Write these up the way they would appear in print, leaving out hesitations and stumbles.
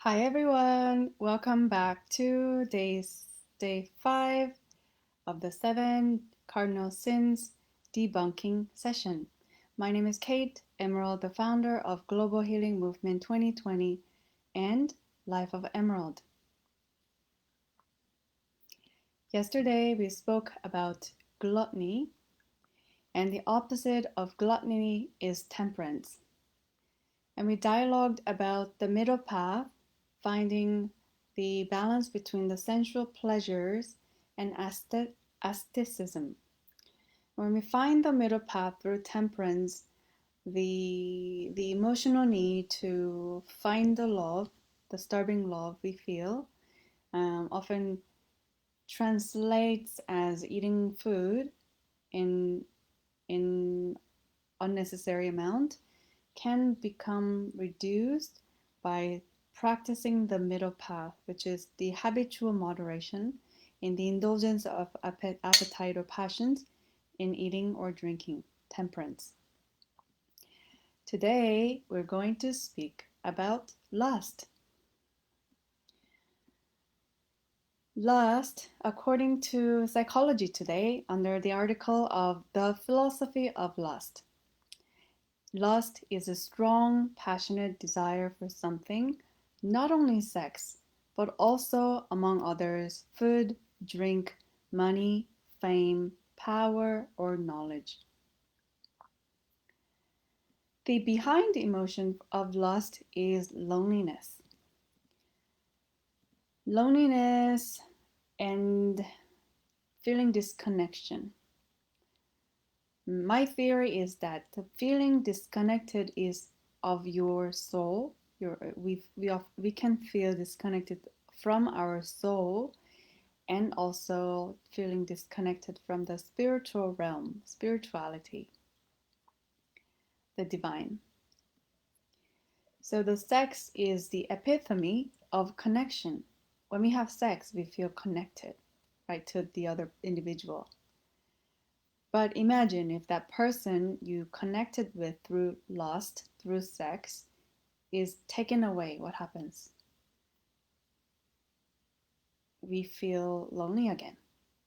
Hi everyone, welcome back to day 5 of the 7 Cardinal Sins Debunking session. My name is Kate Emerald, the founder of Global Healing Movement 2020 and Life of Emerald. Yesterday we spoke about gluttony, and the opposite of gluttony is temperance. And we dialogued about the middle path, finding the balance between the sensual pleasures and asceticism. When we find the middle path through temperance, the emotional need to find the love, the starving love we feel, often translates as eating food in in unnecessary amount, can become reduced by practicing the middle path, which is the habitual moderation in the indulgence of appetite or passions in eating or drinking, temperance. Today, we're going to speak about lust. Lust, according to Psychology Today, under the article of The Philosophy of Lust. Lust is a strong, passionate desire for something, not only sex, but also, among others, food, drink, money, fame, power, or knowledge. The behind emotion of lust is loneliness. Loneliness and feeling disconnection. My theory is that the feeling disconnected is of your soul. We can feel disconnected from our soul, and also feeling disconnected from the spiritual realm, spirituality, the divine. So the sex is the epitome of connection. When we have sex, we feel connected, right, to the other individual. But imagine if that person you connected with through lust, through sex, is taken away. What happens? We feel lonely again.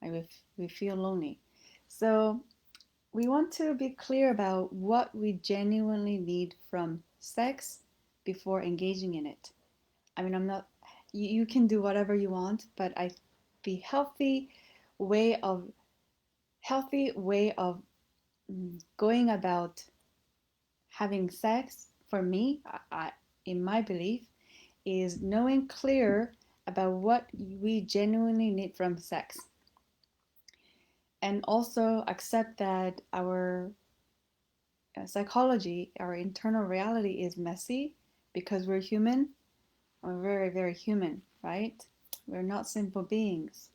Right? We feel lonely. So we want to be clear about what we genuinely need from sex before engaging in it. I mean, I'm not, you can do whatever you want, but the healthy way of going about having sex, for me, in my belief, is knowing clear about what we genuinely need from sex, and also accept that our psychology, our internal reality is messy because we're human. We're very, very human, right? We're not simple beings.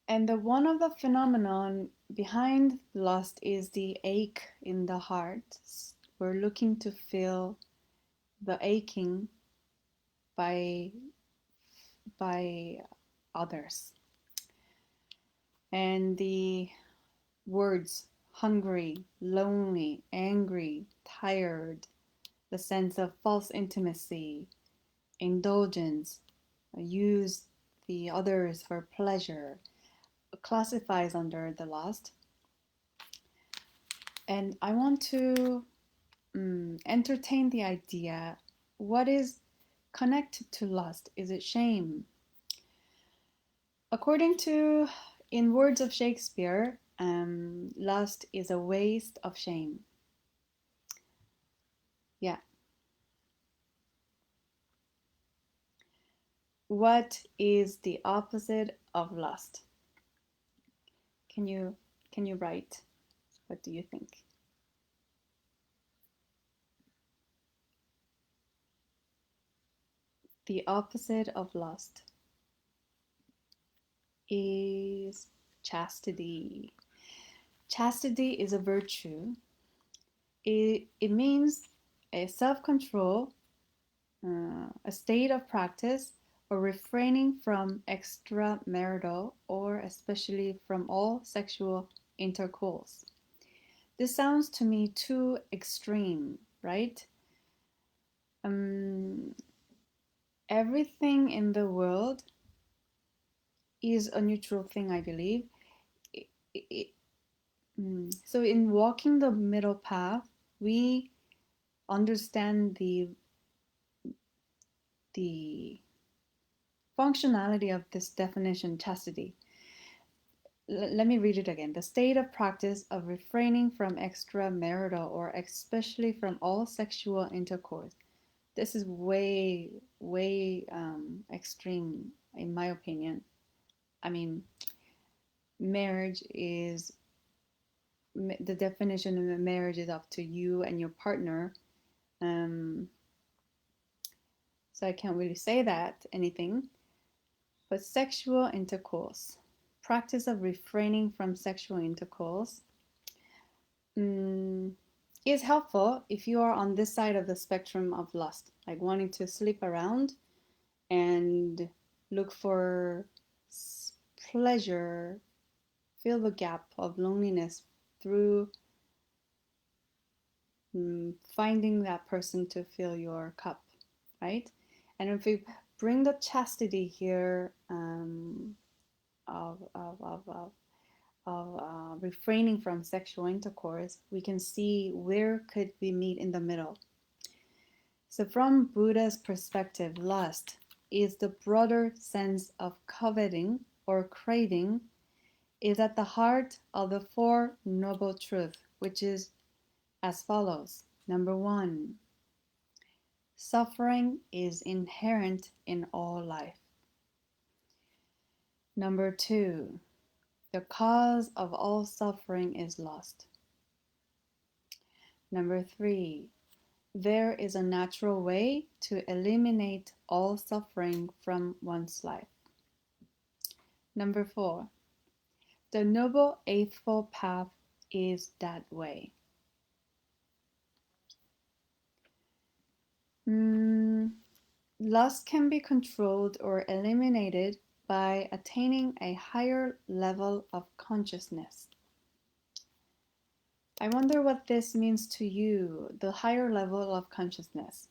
And one of the phenomenon behind lust is the ache in the heart. We're looking to fill the aching by others. And the words hungry, lonely, angry, tired, the sense of false intimacy, indulgence, use the others for pleasure, classifies under the lust. And I want to entertain the idea, what is connected to lust? Is it shame? According to, in words of Shakespeare, lust is a waste of shame. Yeah. What is the opposite of lust? Can you write? What do you think? The opposite of lust is chastity. Chastity is a virtue. It means a self-control, a state of practice, or refraining from extramarital or especially from all sexual intercourse. This sounds to me too extreme, right? everything in the world is a neutral thing, I believe. It, it, so in walking the middle path, we understand the functionality of this definition, chastity. Let me read it again. The state of practice of refraining from extramarital or especially from all sexual intercourse. This is way extreme, in my opinion. I mean, marriage is the definition of a marriage is up to you and your partner. Um, so I can't really say that anything. But sexual intercourse, practice of refraining from sexual intercourse, mm, is helpful if you are on this side of the spectrum of lust, like wanting to sleep around and look for pleasure, fill the gap of loneliness through finding that person to fill your cup, right? And if we bring the chastity here of, of, of, of, refraining from sexual intercourse, we can see where could we meet in the middle. So from Buddha's perspective, lust is the broader sense of coveting or craving is at the heart of the Four Noble Truths, which is as follows. Number one, suffering is inherent in all life. Number two, the cause of all suffering is lust. Number three, there is a natural way to eliminate all suffering from one's life. Number four, the Noble Eightfold Path is that way. Lust can be controlled or eliminated by attaining a higher level of consciousness. I wonder what this means to you, the higher level of consciousness.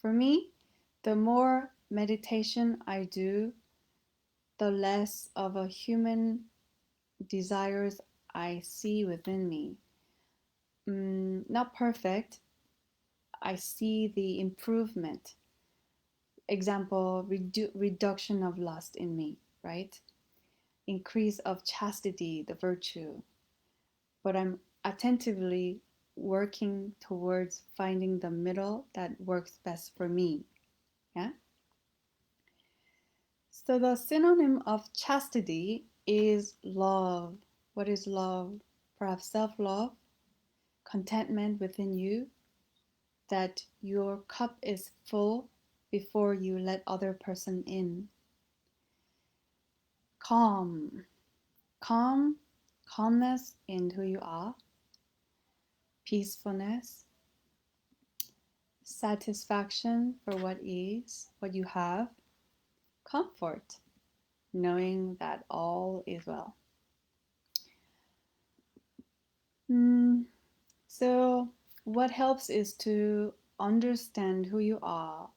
For me, the more meditation I do, the less of a human desires I see within me. Not perfect, I see the improvement. Example, reduction of lust in me, right? Increase of chastity, the virtue. But I'm attentively working towards finding the middle that works best for me. Yeah? So the synonym of chastity is love. What is love? Perhaps self-love, contentment within you, that your cup is full before you let other person in. Calm, calmness in who you are, peacefulness, satisfaction for what is, what you have, comfort, knowing that all is well. So what helps is to understand who you are,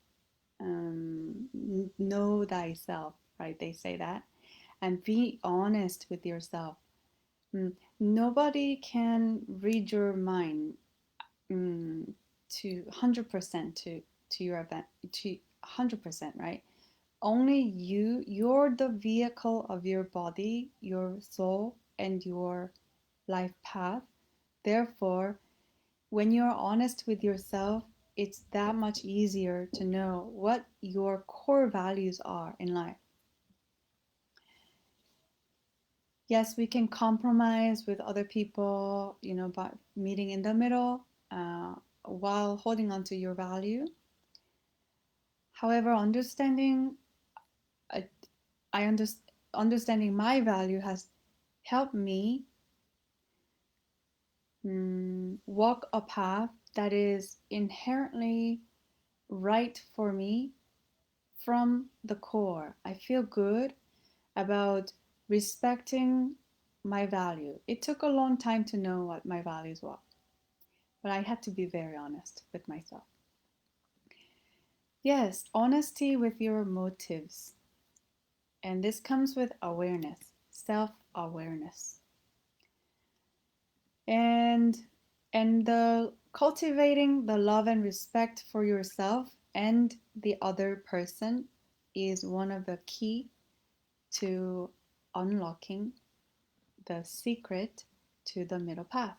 know thyself, right? They say that, and be honest with yourself. Nobody can read your mind to 100% to your event to 100%, right? Only you're the vehicle of your body, your soul, and your life path. Therefore, when you're honest with yourself, it's that much easier to know what your core values are in life. Yes, we can compromise with other people, by meeting in the middle while holding on to your value. However, uh, understanding my value has helped me walk a path that is inherently right for me from the core. I feel good about respecting my value. It took a long time to know what my values were, but I had to be very honest with myself. Yes, honesty with your motives. And this comes with awareness, self-awareness. And the cultivating the love and respect for yourself and the other person is one of the key to unlocking the secret to the middle path.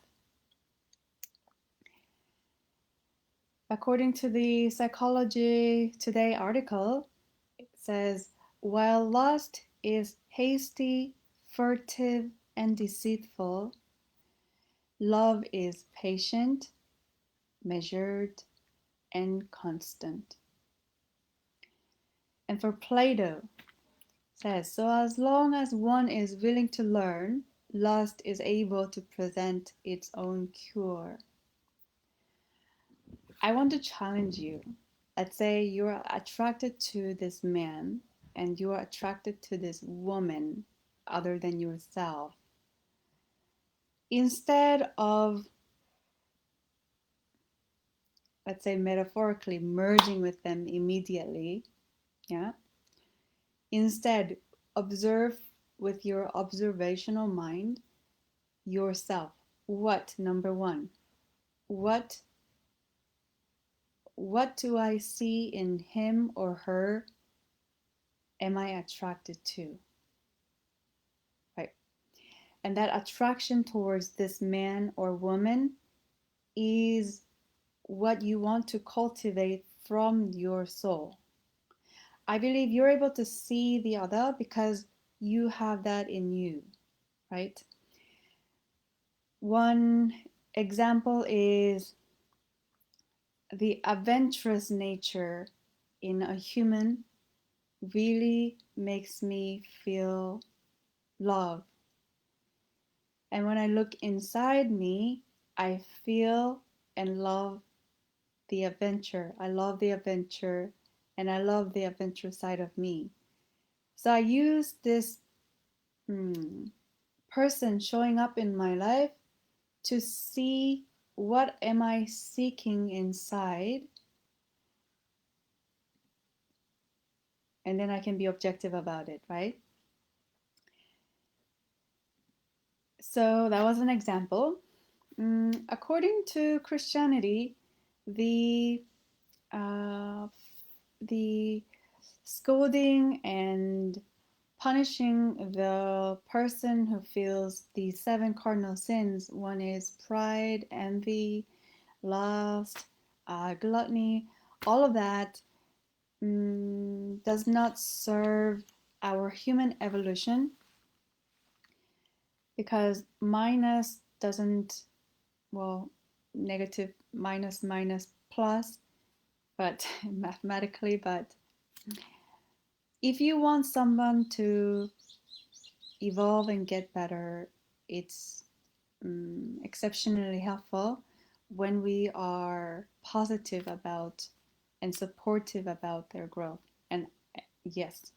According to the Psychology Today article, it says while lust is hasty, furtive, and deceitful, love is patient, measured, and constant. And for Plato, says so as long as one is willing to learn, lust is able to present its own cure. I want to challenge you. Let's say you're attracted to this man and you're attracted to this woman other than yourself. Instead of, let's say metaphorically, merging with them immediately, yeah, instead observe with your observational mind yourself. What, number one, what do I see in him or her am I attracted to? Right? And that attraction towards this man or woman is what you want to cultivate from your soul. I believe you're able to see the other because you have that in you, right? One example is the adventurous nature in a human really makes me feel love. And when I look inside me, I feel and love the adventure. I love the adventure and I love the adventure side of me. So I use this person showing up in my life to see what am I seeking inside, and then I can be objective about it, right? So that was an example. According to Christianity, the uh, the scolding and punishing the person who feels the seven cardinal sins. One is pride, envy, lust, gluttony. All of that does not serve our human evolution because minus doesn't, well, negative minus minus plus, but mathematically, but if you want someone to evolve and get better, it's exceptionally helpful when we are positive about and supportive about their growth. And yes,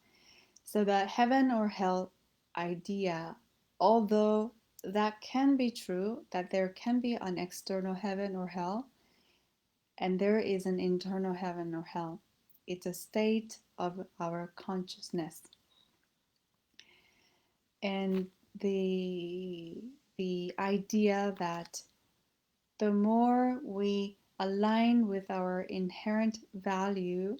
so the heaven or hell idea, although that can be true, that there can be an external heaven or hell, and there is an internal heaven or hell. It's a state of our consciousness. And the idea that the more we align with our inherent value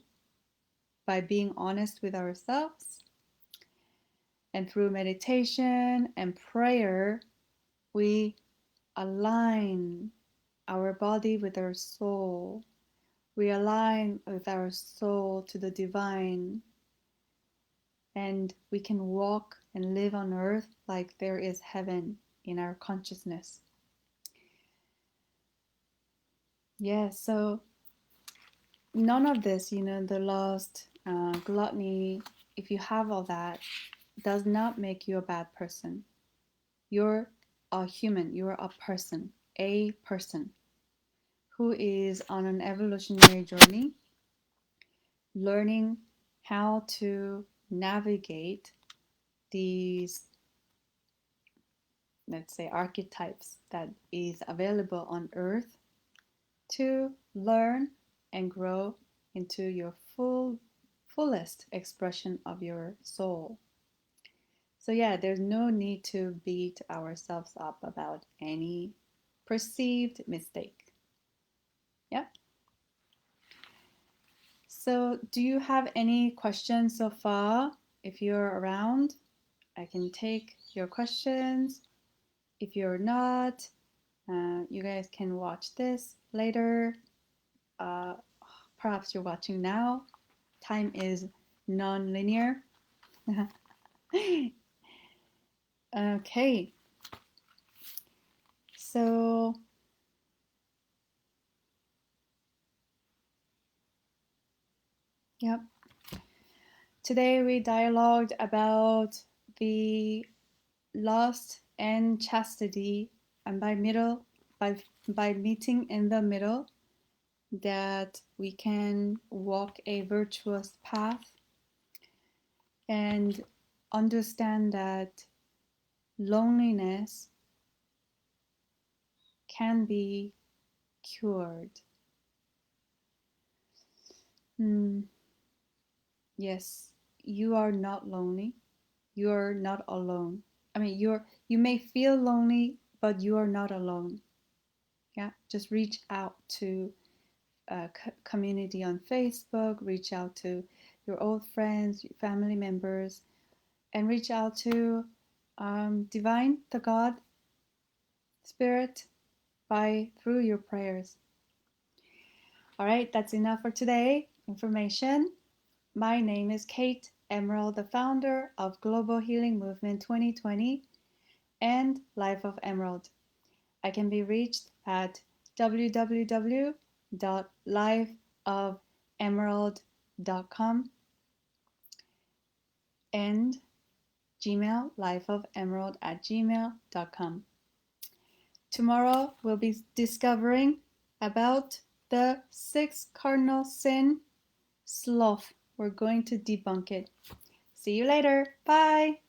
by being honest with ourselves and through meditation and prayer, we align our body with our soul. We align with our soul to the divine, and we can walk and live on earth like there is heaven in our consciousness. Yeah, so none of this, the lust, gluttony, if you have all that, does not make you a bad person. You're a human, you're a person who is on an evolutionary journey, learning how to navigate these, let's say, archetypes that is available on earth to learn and grow into your fullest expression of your soul. So yeah, there's no need to beat ourselves up about any perceived mistake. Yeah. So do you have any questions so far? If you're around, I can take your questions. If you're not, you guys can watch this later. Perhaps you're watching now. Time is non-linear. Okay. So yep. Today we dialogued about the lust and chastity, and by meeting in the middle, that we can walk a virtuous path and understand that loneliness can be cured. Yes, you are not lonely. You're not alone. I mean, you may feel lonely, but you are not alone. Yeah, just reach out to a community on Facebook, reach out to your old friends, your family members, and reach out to divine, the God, Spirit, through your prayers. All right, that's enough for today. Information. My name is Kate Emerald, the founder of Global Healing Movement 2020 and Life of Emerald. I can be reached at www.lifeofemerald.com and Gmail, lifeofemerald@gmail.com. Tomorrow we'll be discovering about the sixth cardinal sin, sloth. We're going to debunk it. See you later. Bye.